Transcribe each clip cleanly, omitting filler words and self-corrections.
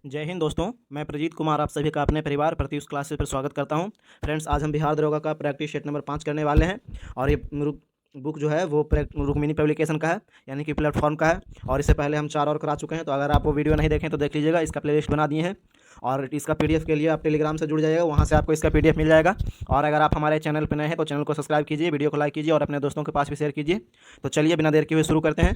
जय हिंद दोस्तों, मैं प्रजीत कुमार आप सभी का अपने परिवार प्रत्युष क्लासेस पर स्वागत करता हूं। फ्रेंड्स, आज हम बिहार दरोगा का प्रैक्टिस सेट नंबर 5 करने वाले हैं। और ये बुक जो है वो रुक्मिणी पब्लिकेशन का है, यानी कि प्लेटफॉर्म का है। और इससे पहले हम 4 और करा चुके हैं, तो अगर आप वो वीडियो नहीं देखें तो देख लीजिएगा। इसका प्लेलिस्ट बना दिए हैं। और इसका पीडीएफ के लिए आप टेलीग्राम से जुड़ जाइएगा, वहाँ से आपको इसका पीडीएफ मिल जाएगा। और अगर आप हमारे चैनल पर नए हैं तो चैनल को सब्सक्राइब कीजिए, वीडियो को लाइक कीजिए और अपने दोस्तों के पास भी शेयर कीजिए। तो चलिए बिना देर किए हुए शुरू करते हैं।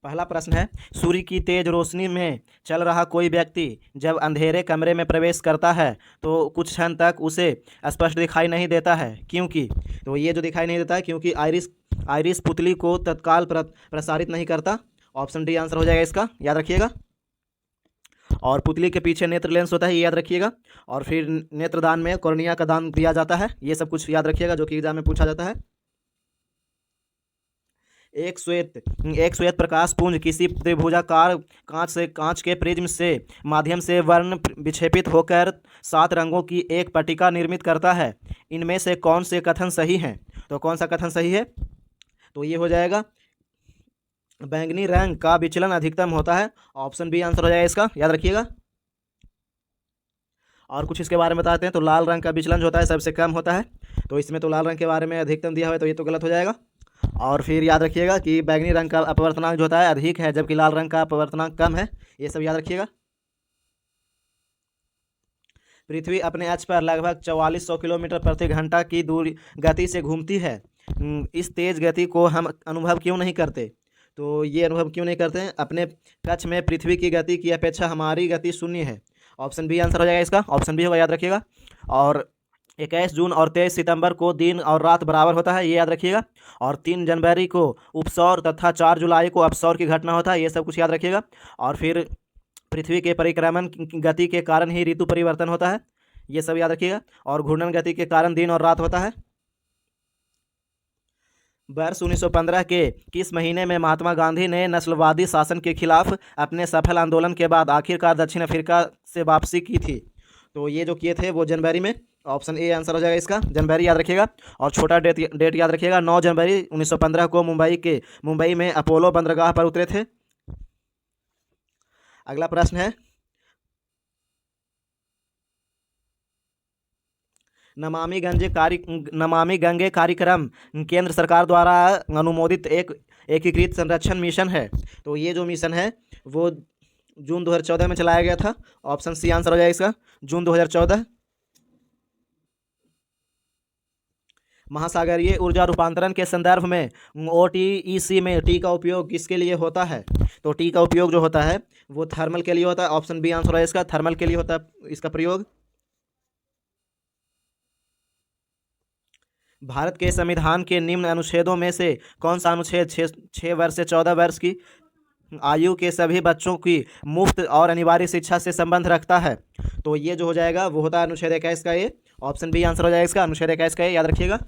पहला प्रश्न है, सूर्य की तेज रोशनी में चल रहा कोई व्यक्ति जब अंधेरे कमरे में प्रवेश करता है तो कुछ क्षण तक उसे स्पष्ट दिखाई नहीं देता है, क्योंकि? तो ये जो दिखाई नहीं देता है क्योंकि आइरिस पुतली को तत्काल प्रसारित नहीं करता। ऑप्शन डी आंसर हो जाएगा इसका, याद रखिएगा। और पुतली के पीछे नेत्र लेंस होता है, ये याद रखिएगा। और फिर नेत्रदान में कॉर्निया का दान दिया जाता है, ये सब कुछ याद रखिएगा जो कि एग्जाम में पूछा जाता है। एक श्वेत प्रकाश पुंज किसी त्रिभुजाकार कांच के प्रिज्म से माध्यम से वर्ण विक्षेपित होकर 7 रंगों की एक पट्टिका निर्मित करता है। इनमें से कौन से कथन सही हैं? तो कौन सा कथन सही है? तो ये हो जाएगा, बैंगनी रंग का विचलन अधिकतम होता है। ऑप्शन बी आंसर हो जाएगा इसका, याद रखिएगा। और कुछ इसके बारे में बताते हैं। तो लाल रंग का विचलन जो होता है सबसे कम होता है, तो इसमें तो लाल रंग के बारे में अधिकतम दिया हुआ है, तो ये तो गलत हो जाएगा। और फिर याद रखिएगा कि बैंगनी रंग का अपवर्तनांक जो होता है अधिक है, जबकि लाल रंग का अपवर्तनांक कम है। ये सब याद रखिएगा। पृथ्वी अपने अक्ष पर लगभग 4400 किलोमीटर प्रति घंटा की दूरी गति से घूमती है। इस तेज गति को हम अनुभव क्यों नहीं करते? तो ये अनुभव क्यों नहीं करते हैं? अपने कक्ष में पृथ्वी की गति की अपेक्षा हमारी गति शून्य है। ऑप्शन बी आंसर हो जाएगा इसका, ऑप्शन बी होगा, याद रखिएगा। और 21 जून और 23 सितंबर को दिन और रात बराबर होता है, ये याद रखिएगा। और 3 जनवरी को उपसौर तथा 4 जुलाई को अपसौर की घटना होता है, ये सब कुछ याद रखिएगा। और फिर पृथ्वी के परिक्रमण की गति के कारण ही ऋतु परिवर्तन होता है, ये सब याद रखिएगा। और घूर्णन गति के कारण दिन और रात होता है। वर्ष 1915 के किस महीने में महात्मा गांधी ने नस्लवादी शासन के खिलाफ अपने सफल आंदोलन के बाद आखिरकार दक्षिण अफ्रीका से वापसी की थी? तो ये जो किए थे वो जनवरी में। ऑप्शन ए आंसर हो जाएगा इसका, जनवरी, याद रखिएगा। और छोटा डेट याद रखिएगा, 9 जनवरी 1915 को मुंबई में अपोलो बंदरगाह पर उतरे थे। अगला प्रश्न है, नमामि गंगे कार्यक्रम केंद्र सरकार द्वारा अनुमोदित एक एकीकृत संरक्षण मिशन है। तो ये जो मिशन है वो जून 2014 में चलाया गया था। ऑप्शन सी आंसर हो जाएगा इसका, जून 2014। महासागरीय ऊर्जा रूपांतरण के संदर्भ में OTEC में टी का उपयोग किसके लिए होता है? तो टी का उपयोग जो होता है वो थर्मल के लिए होता है। ऑप्शन बी आंसर है इसका, थर्मल के लिए होता है इसका प्रयोग। भारत के संविधान के निम्न अनुच्छेदों में से कौन सा अनुच्छेद 6 वर्ष से 14 वर्ष की आयु के सभी बच्चों की मुफ्त और अनिवार्य शिक्षा से संबंध रखता है? तो ये जो हो जाएगा वो होता है अनुच्छेद 21 का ये। ऑप्शन बी आंसर हो जाएगा इसका, अनुच्छेद 21 का ये, याद रखिएगा।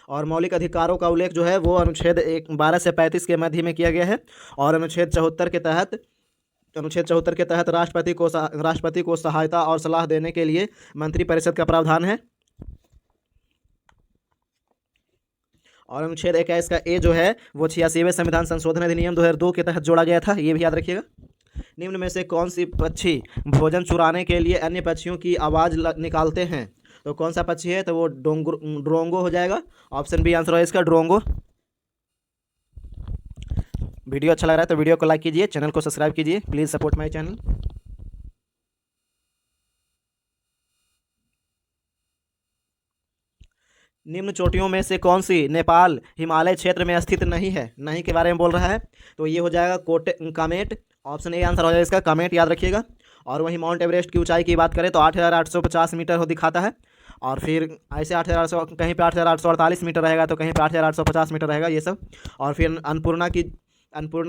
और मौलिक अधिकारों का उल्लेख जो है वो अनुच्छेद 12 से 35 के मध्य में किया गया है। और अनुच्छेद 74 के तहत राष्ट्रपति को सहायता और सलाह देने के लिए मंत्रिपरिषद का प्रावधान है। और अनुच्छेद 21 का ए जो है वो 86वें संविधान संशोधन अधिनियम 2002 के तहत जोड़ा गया था, ये भी याद रखिएगा। निम्न में से कौन सी पक्षी भोजन चुराने के लिए अन्य पक्षियों की आवाज़ निकालते हैं? तो कौन सा पक्षी है? तो वो ड्रोंगो हो जाएगा। ऑप्शन बी आंसर है इसका, ड्रोंगो। वीडियो अच्छा लग रहा है तो वीडियो को लाइक कीजिए, चैनल को सब्सक्राइब कीजिए, प्लीज़ सपोर्ट माय चैनल। निम्न चोटियों में से कौन सी नेपाल हिमालय क्षेत्र में स्थित नहीं है? नहीं के बारे में बोल रहा है, तो ये हो जाएगा कामेट। ऑप्शन ए आंसर हो जाएगा इसका, कामेट, याद रखिएगा। और वहीं माउंट एवरेस्ट की ऊंचाई की बात करें तो 8850 मीटर हो दिखाता है। और फिर ऐसे 8800, कहीं पे 8848 मीटर रहेगा तो कहीं पे 8850 मीटर रहेगा, ये सब। और फिर अन्नपूर्णा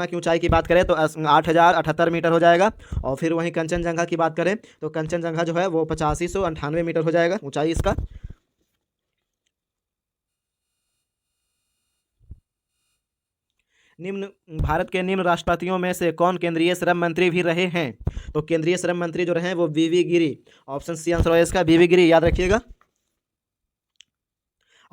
की ऊंचाई की बात करें तो 8078 मीटर हो जाएगा। और फिर वहीं कंचनजंगा की बात करें तो कंचनजंगा जो है वो 8598 मीटर हो जाएगा ऊंचाई इसका। भारत के निम्न राष्ट्रपतियों में से कौन केंद्रीय श्रम मंत्री भी रहे हैं? तो केंद्रीय श्रम मंत्री जो रहे हैं वो वीवी गिरी। ऑप्शन सी आंसर है इसका, वीवी गिरी, याद रखिएगा।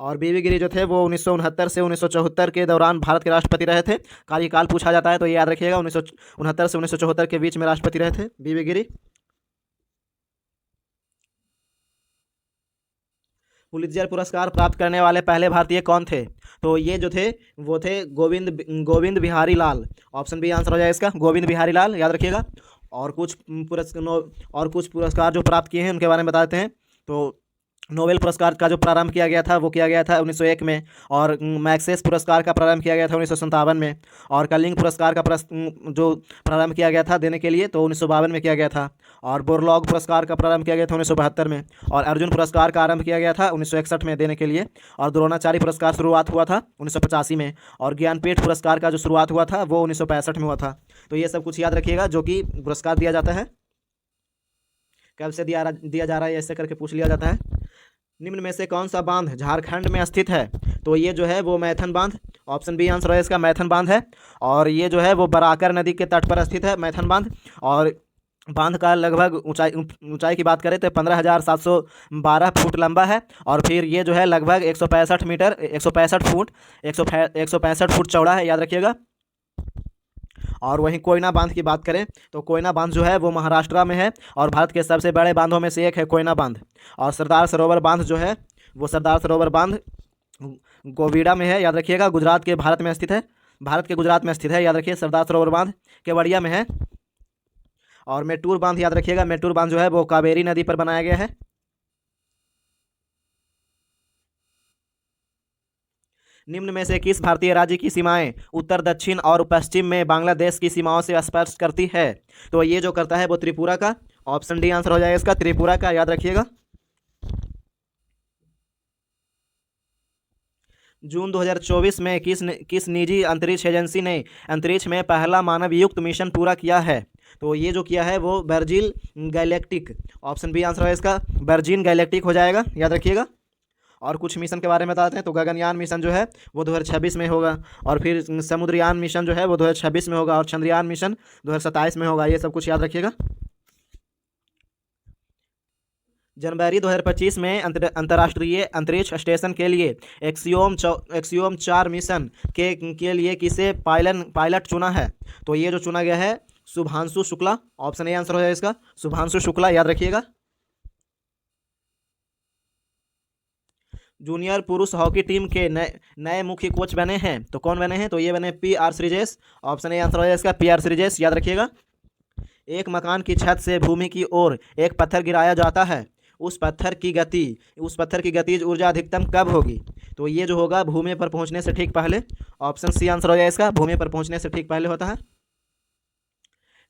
और बीवी गिरी जो थे वो 1969 से 1974 के दौरान भारत के राष्ट्रपति रहे थे। कार्यकाल पूछा जाता है तो ये याद रखिएगा, 1969 से 1974 के बीच में राष्ट्रपति रहे थे बीवी गिरी। पुलित्जर पुरस्कार प्राप्त करने वाले पहले भारतीय कौन थे? तो ये जो थे वो थे गोविंद बिहारी लाल। ऑप्शन बी आंसर हो जाएगा इसका, गोविंद बिहारी लाल, याद रखिएगा। और कुछ पुरस्कार जो प्राप्त किए हैं उनके बारे में बताते हैं। तो नोबेल पुरस्कार का जो प्रारंभ किया गया था वो किया गया था 1901 में, और मैक्सेस पुरस्कार का प्रारंभ किया गया था 1957 में, और कलिंग पुरस्कार का जो प्रारंभ किया गया था देने के लिए तो 1952 में किया गया था, और बोरलॉग पुरस्कार का प्रारंभ किया गया था 1972 में, और अर्जुन पुरस्कार का आरंभ किया गया था 1961 में देने के लिए, और द्रोणाचार्य पुरस्कार शुरुआत हुआ था 1985 में, और ज्ञानपीठ पुरस्कार का जो शुरुआत हुआ था वो 1965 में हुआ था। तो ये सब कुछ याद रखिएगा जो कि पुरस्कार दिया जाता है, कब से दिया जा रहा है, ऐसे करके पूछ लिया जाता है। निम्न में से कौन सा बांध झारखंड में स्थित है? तो ये जो है वो मैथन बांध, ऑप्शन बी आंसर है इसका, मैथन बांध है। और ये जो है वो बराकर नदी के तट पर स्थित है मैथन बांध। और बांध का लगभग ऊंचाई की बात करें तो 15,712 फुट लंबा है, और फिर ये जो है लगभग 165 फुट चौड़ा है, याद रखिएगा। और वहीं कोयना बांध की बात करें तो कोयना बांध जो है वो महाराष्ट्र में है, और भारत के सबसे बड़े बांधों में से एक है कोयना बांध। और सरदार सरोवर बांध जो है वो सरदार सरोवर बांध गोविड़ा में है, याद रखिएगा, गुजरात के भारत में स्थित है, भारत के गुजरात में स्थित है, याद रखिए। सरदार सरोवर बांध केवड़िया में है। और मेट्टूर बांध याद रखिएगा, मेट्टूर बांध जो है वो कावेरी नदी पर बनाया गया है। निम्न में से किस भारतीय राज्य की सीमाएं उत्तर दक्षिण और पश्चिम में बांग्लादेश की सीमाओं से स्पर्श करती है? तो ये जो करता है वो त्रिपुरा का, ऑप्शन डी आंसर हो जाएगा इसका, त्रिपुरा का, याद रखिएगा। जून 2024 में किस निजी अंतरिक्ष एजेंसी ने अंतरिक्ष में पहला मानव युक्त मिशन पूरा किया है? तो ये जो किया है वो Virgin Galactic, option B answer है इसका, वर्जिन गैलेक्टिक हो जाएगा, याद रखिएगा। और कुछ मिशन के बारे में बताते हैं तो गगनयान मिशन जो है वो 2026 में होगा, और फिर समुद्रयान मिशन जो है वो 2026 में होगा, और चंद्रयान मिशन 2027 में होगा, ये सब कुछ याद रखिएगा। जनवरी 2025 में अंतर्राष्ट्रीय अंतरिक्ष स्टेशन के लिए एक्सियोम 4 मिशन के लिए किसे पायलट चुना है? तो ये जो चुना गया है Shubhanshu Shukla, option A answer हो जाएगा इसका, शुभांशु शुक्ला, याद रखिएगा। जूनियर पुरुष हॉकी टीम के नए मुख्य कोच बने हैं, तो कौन बने हैं? तो ये बने PR Sreejesh, option A answer हो जाएगा इसका, PR श्रीजेश, याद रखिएगा। एक मकान की छत से भूमि की ओर एक पत्थर गिराया जाता है, उस पत्थर की गतिज ऊर्जा अधिकतम कब होगी? तो ये जो होगा भूमि पर पहुंचने से ठीक पहले, ऑप्शन सी आंसर हो जाएगा इसका, भूमि पर पहुंचने से ठीक पहले होता है।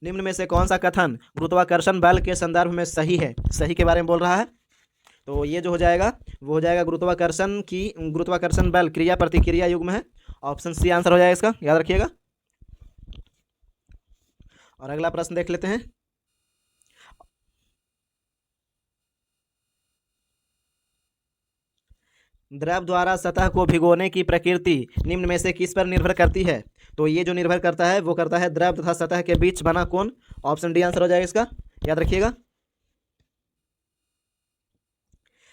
निम्न में से कौन सा कथन गुरुत्वाकर्षण बल के संदर्भ में सही है? सही के बारे में बोल रहा है, तो ये जो हो जाएगा वो हो जाएगा गुरुत्वाकर्षण बल क्रिया प्रतिक्रिया युग्म है, ऑप्शन सी आंसर हो जाएगा इसका, याद रखिएगा। और अगला प्रश्न देख लेते हैं। द्रव द्वारा सतह को भिगोने की प्रकृति निम्न में से किस पर निर्भर करती है? तो ये जो निर्भर करता है वो करता है द्रव तथा सतह के बीच बना कोण, ऑप्शन डी आंसर हो जाएगा इसका, याद रखिएगा।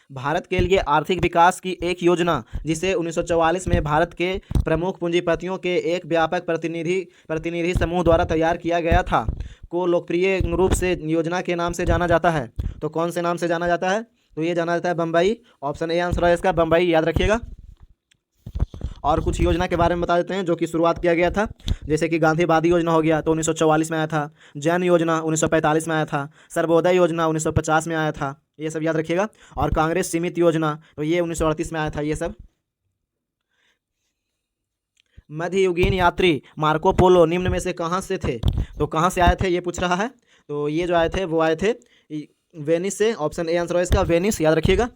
भारत के लिए आर्थिक विकास की एक योजना जिसे 1944 में भारत के प्रमुख पूंजीपतियों के एक व्यापक प्रतिनिधि समूह द्वारा तैयार किया गया था को लोकप्रिय रूप से योजना के नाम से जाना जाता है। तो कौन से नाम से जाना जाता है? तो ये जाना जाता है बम्बई, ऑप्शन ए आंसर है इसका, बम्बई, याद रखिएगा। और कुछ योजना के बारे में बता देते हैं जो कि शुरुआत किया गया था, जैसे कि गांधीवादी योजना हो गया तो 1944 में आया था, जन योजना 1945 में आया था, सर्वोदय योजना 1950 में आया था, ये सब याद रखिएगा। और कांग्रेस सीमित योजना तो ये 1938 में आया था, ये सब। मध्ययुगीन यात्री मार्को पोलो निम्न में से कहाँ से थे? तो कहाँ से आए थे ये पूछ रहा है। तो ये जो आए थे वो आए थे वेनिस से, ऑप्शन ए आंसर है इसका, वेनिस, याद रखिएगा।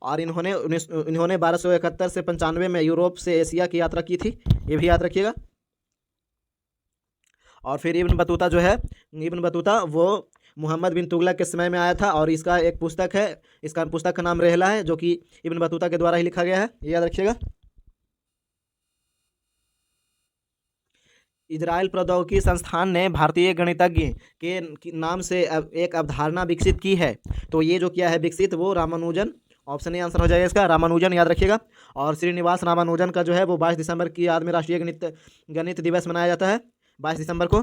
और इन्होंने 1271 से 95 में यूरोप से एशिया की यात्रा की थी, ये भी याद रखिएगा। और फिर इब्न बतूता जो है, इब्न बतूता वो मोहम्मद बिन तुगलक के समय में आया था, और इसका एक पुस्तक है, इसका पुस्तक का नाम रेहला है, जो कि इब्न बतूता के द्वारा ही लिखा गया है, ये याद रखिएगा। इजराइल प्रौद्योगिकी संस्थान ने भारतीय गणितज्ञ के नाम से एक अवधारणा विकसित की है, तो ये जो किया है विकसित वो रामानुजन, ऑप्शन ए आंसर हो जाएगा इसका रामानुजन, याद रखिएगा। और श्रीनिवास रामानुजन का जो है वो 22 दिसंबर की याद में राष्ट्रीय गणित दिवस मनाया जाता है, 22 दिसंबर को।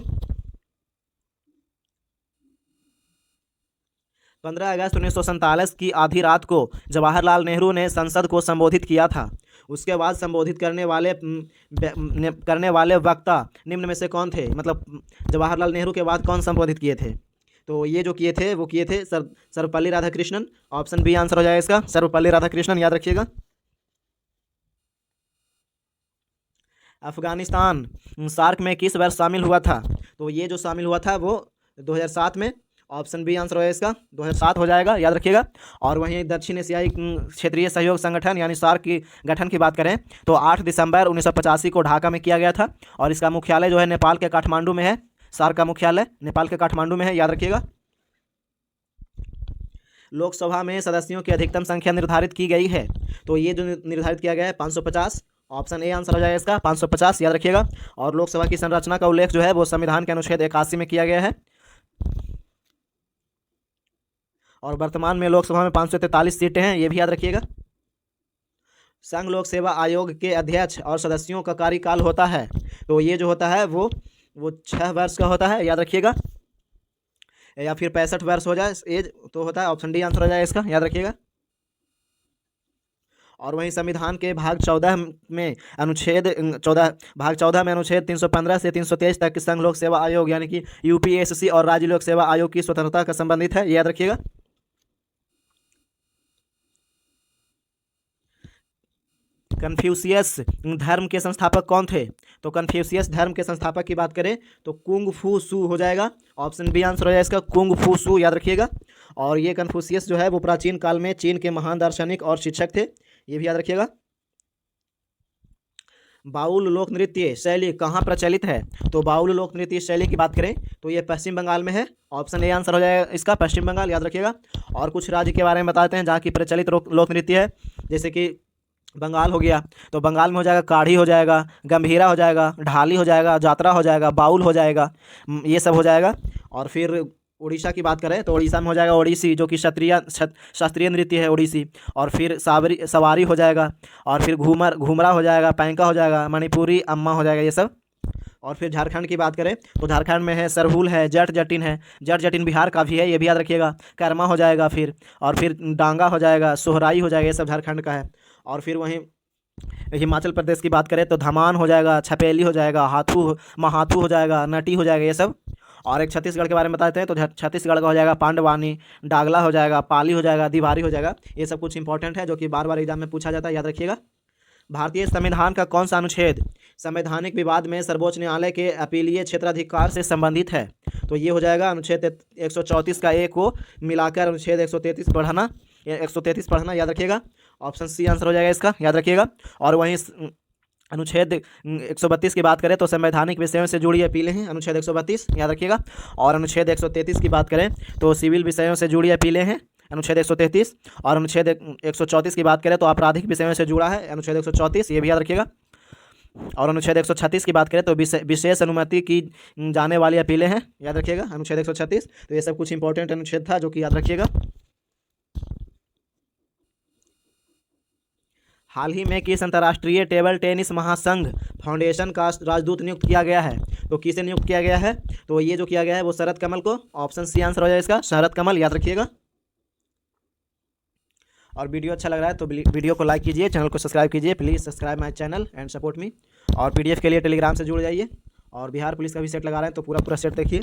15 अगस्त 1947 की आधी रात को जवाहरलाल नेहरू ने संसद को संबोधित किया था। उसके बाद संबोधित करने वाले वक्ता निम्न में से कौन थे? मतलब जवाहरलाल नेहरू के बाद कौन संबोधित किए थे? तो ये जो किए थे वो किए थे Sarvepalli Radhakrishnan. Option B answer हो जाएगा इसका, सर्वपल्ली राधाकृष्णन, याद रखिएगा। अफगानिस्तान सार्क में किस वर्ष शामिल हुआ था? तो ये जो शामिल हुआ था वो 2007 में। ऑप्शन बी आंसर होगा इसका, 2007 हो जाएगा, याद रखिएगा। और वहीं दक्षिण एशियाई क्षेत्रीय सहयोग संगठन यानी सार्क की गठन की बात करें तो 8 दिसंबर 1985 को ढाका में किया गया था। और इसका मुख्यालय जो है नेपाल के काठमांडू में है। सार्क का मुख्यालय नेपाल के काठमांडू में है, याद रखिएगा। लोकसभा में सदस्यों की अधिकतम संख्या निर्धारित की गई है, तो ये जो निर्धारित किया गया है 550। ऑप्शन ए आंसर हो जाएगा इसका, 550, याद रखिएगा। और लोकसभा की संरचना का उल्लेख जो है वो संविधान के अनुच्छेद 81 में किया गया है। और वर्तमान में लोकसभा में 543 सीटें हैं, ये भी याद रखिएगा। संघ लोक सेवा आयोग के अध्यक्ष और सदस्यों का कार्यकाल होता है, तो ये जो होता है वो 6 वर्ष का होता है, याद रखिएगा। या फिर 65 वर्ष हो जाए एज तो होता है। ऑप्शन डी आंसर हो जाएगा इसका, याद रखिएगा। और वहीं संविधान के भाग 14 में अनुच्छेद 315 से 323 तक संघ लोक सेवा आयोग यानी कि यूपीएससी और राज्य लोक सेवा आयोग की स्वतंत्रता का संबंधित है, याद रखिएगा। कन्फ्यूशियस धर्म के संस्थापक कौन थे? तो कन्फ्यूशियस धर्म के संस्थापक की बात करें तो कुंग फू सू हो जाएगा। ऑप्शन बी आंसर हो जाएगा इसका, कुंग फू सू, याद रखिएगा। और ये कन्फ्यूशियस जो है वो प्राचीन काल में चीन के महान दार्शनिक और शिक्षक थे, ये भी याद रखिएगा। बाउल लोक नृत्य शैली कहाँ प्रचलित है? तो बाउल लोक नृत्य शैली की बात करें तो ये पश्चिम बंगाल में है। ऑप्शन ए आंसर हो जाएगा इसका, पश्चिम बंगाल, याद रखिएगा। और कुछ राज्य के बारे में बताते हैं जहाँ की प्रचलित लोक नृत्य है, जैसे कि बंगाल हो गया, तो बंगाल में हो जाएगा काढ़ी हो जाएगा, गंभीरा हो जाएगा, ढाली हो जाएगा, जात्रा हो जाएगा, बाउल हो जाएगा, ये सब हो जाएगा। और फिर उड़ीसा की बात करें तो उड़ीसा में हो जाएगा ओडिसी, जो कि शास्त्रीय नृत्य है ओडिसी। और फिर सवारी हो जाएगा। और फिर घूमरा हो जाएगा, पैंका हो जाएगा, मणिपुरी अम्मा हो जाएगा, ये सब। और फिर झारखंड की बात करें तो झारखंड में है सरहुल है, जट जटिन है। जट जटिन बिहार का भी है, ये भी याद रखिएगा। कर्मा हो जाएगा फिर, और फिर डांगा हो जाएगा, सोहराई हो जाएगा, ये सब झारखंड का है। और फिर वहीं हिमाचल प्रदेश की बात करें तो धमान हो जाएगा, छपेली हो जाएगा, महाथू हो जाएगा, नटी हो जाएगा, ये सब। और एक छत्तीसगढ़ के बारे में बताते हैं तो छत्तीसगढ़ का हो जाएगा पांडवानी, डागला हो जाएगा, पाली हो जाएगा, दीवारी हो जाएगा। ये सब कुछ इंपॉर्टेंट है जो कि बार बार एग्जाम में पूछा जाता है, याद रखिएगा। भारतीय संविधान का कौन सा अनुच्छेद संवैधानिक विवाद में सर्वोच्च न्यायालय के अपीलीय क्षेत्राधिकार से संबंधित है? तो ये हो जाएगा अनुच्छेद 134 का ए को मिलाकर अनुच्छेद 133 पढ़ना, याद रखिएगा। ऑप्शन सी आंसर हो जाएगा इसका, याद रखिएगा। और वहीं अनुच्छेद 132 की बात करें तो संवैधानिक विषयों से जुड़ी अपीलें हैं, अनुच्छेद 132, याद रखिएगा। और अनुच्छेद 133 की बात करें तो सिविल विषयों से जुड़ी अपीलें हैं, अनुच्छेद 133। और अनुच्छेद 134 की बात करें तो आपराधिक विषयों से जुड़ा है, अनुच्छेद 134, ये भी याद रखिएगा। और अनुच्छेद 136 की बात करें तो विशेष अनुमति की जाने वाली अपीलें हैं, याद रखिएगा, अनुच्छेद 136। तो ये सब कुछ इंपॉर्टेंट अनुच्छेद था जो कि याद रखिएगा। हाल ही में किस अंतर्राष्ट्रीय टेबल टेनिस महासंघ फाउंडेशन का राजदूत नियुक्त किया गया है? तो किसे नियुक्त किया गया है? तो ये जो किया गया है वो शरद कमल को। ऑप्शन सी आंसर हो जाएगा इसका, शरद कमल, याद रखिएगा। और वीडियो अच्छा लग रहा है तो वीडियो को लाइक कीजिए, चैनल को सब्सक्राइब कीजिए, please subscribe my channel and support me. और पीडीएफ के लिए टेलीग्राम से जुड़ जाइए। और बिहार पुलिस का भी सेट लगा रहे हैं तो पूरा सेट देखिए।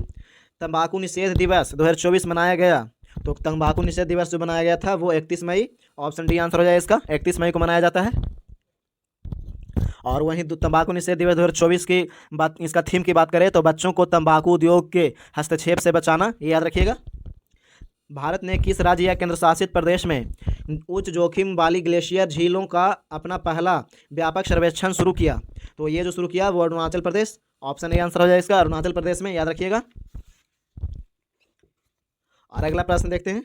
तंबाकू निषेध दिवस 2024 मनाया गया, तो तंबाकू निषेध दिवस जो बनाया गया था वो 31 मई, ऑप्शन डी आंसर हो जाएगा इसका, 31 मई को मनाया जाता है। और वहीं तंबाकू निषेध दिवस 2024 की बात, इसका थीम की बात करें तो बच्चों को तंबाकू उद्योग के हस्तक्षेप से बचाना, ये याद रखिएगा। भारत ने किस राज्य या केंद्र शासित प्रदेश में उच्च जोखिम वाली ग्लेशियर झीलों का अपना पहला व्यापक सर्वेक्षण शुरू किया? तो ये जो शुरू किया वो Arunachal Pradesh, option A answer हो जाएगा इसका, अरुणाचल प्रदेश में, याद रखिएगा। और अगला प्रश्न देखते हैं।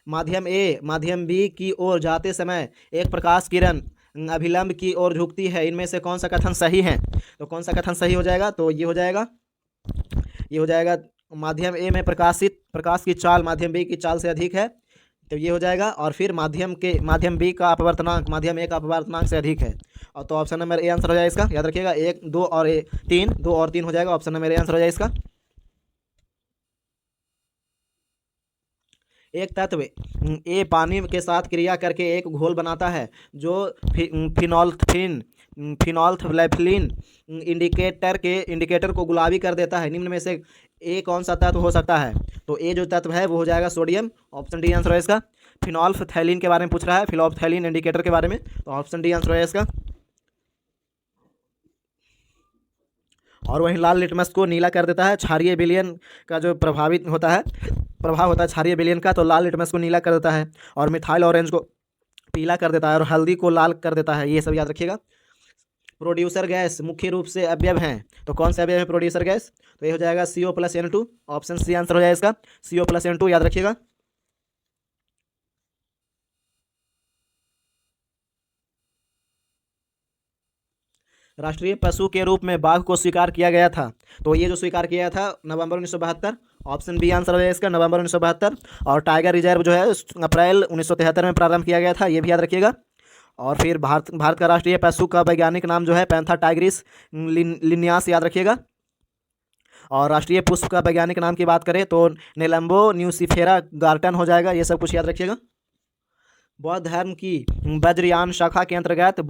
माध्यम ए माध्यम बी की ओर जाते समय एक प्रकाश किरण अभिलंब की ओर झुकती है, इनमें से कौन सा कथन सही है? तो कौन सा कथन सही हो जाएगा? तो ये हो जाएगा माध्यम ए में प्रकाश की चाल माध्यम बी की चाल से अधिक है, तो ये हो जाएगा। और फिर माध्यम बी का अपवर्तनांक माध्यम ए का अपवर्तनांक से अधिक है। और तो ऑप्शन नंबर ए आंसर हो जाएगा इसका, याद रखिएगा। 1 2 और 3, 2 और 3 हो जाएगा, ऑप्शन नंबर ए आंसर हो जाएगा इसका। एक तत्व ए पानी के साथ क्रिया करके एक घोल बनाता है जो फिनोल्फ्थेलिन इंडिकेटर को गुलाबी कर देता है। निम्न में से ए कौन सा तत्व हो सकता है? तो ए जो तत्व है वो हो जाएगा सोडियम, ऑप्शन डी आंसर है इसका। फिनोल्फ्थेलिन के बारे में पूछ रहा है, फिनोल्फ्थेलिन इंडिकेटर के बारे में, तो ऑप्शन डी आंसर है इसका। और वहीं लाल लिटमस को नीला कर देता है क्षारीय विलयन का जो प्रभाव होता है क्षारीय विलयन का, तो लाल लिटमस को नीला कर देता है। और मिथाइल ऑरेंज को पीला कर देता है और हल्दी को लाल कर देता है, ये सब याद रखिएगा। प्रोड्यूसर गैस मुख्य रूप से अवयव हैं, तो कौन से अवयव है प्रोड्यूसर गैस? तो ये हो जाएगा CO+N2, ऑप्शन सी आंसर हो जाएगा इसका, CO+N2 याद रखिएगा। राष्ट्रीय पशु के रूप में बाघ को स्वीकार किया गया था, तो ये जो स्वीकार किया था नवंबर 1972, ऑप्शन बी आंसर हो जाएगा इसका, नवंबर 1972। और टाइगर रिजर्व जो है अप्रैल 1973 में प्रारंभ किया गया था, ये भी याद रखिएगा। और फिर भारत का राष्ट्रीय पशु का वैज्ञानिक नाम जो है पैंथा टाइग्रिस लिनियास, याद रखिएगा। और राष्ट्रीय पुष्प का वैज्ञानिक नाम की बात करें तो नेलम्बो न्यूसिफेरा गार्टन हो जाएगा, ये सब कुछ याद रखिएगा। बौद्ध धर्म की वज्रयान शाखा के अंतर्गत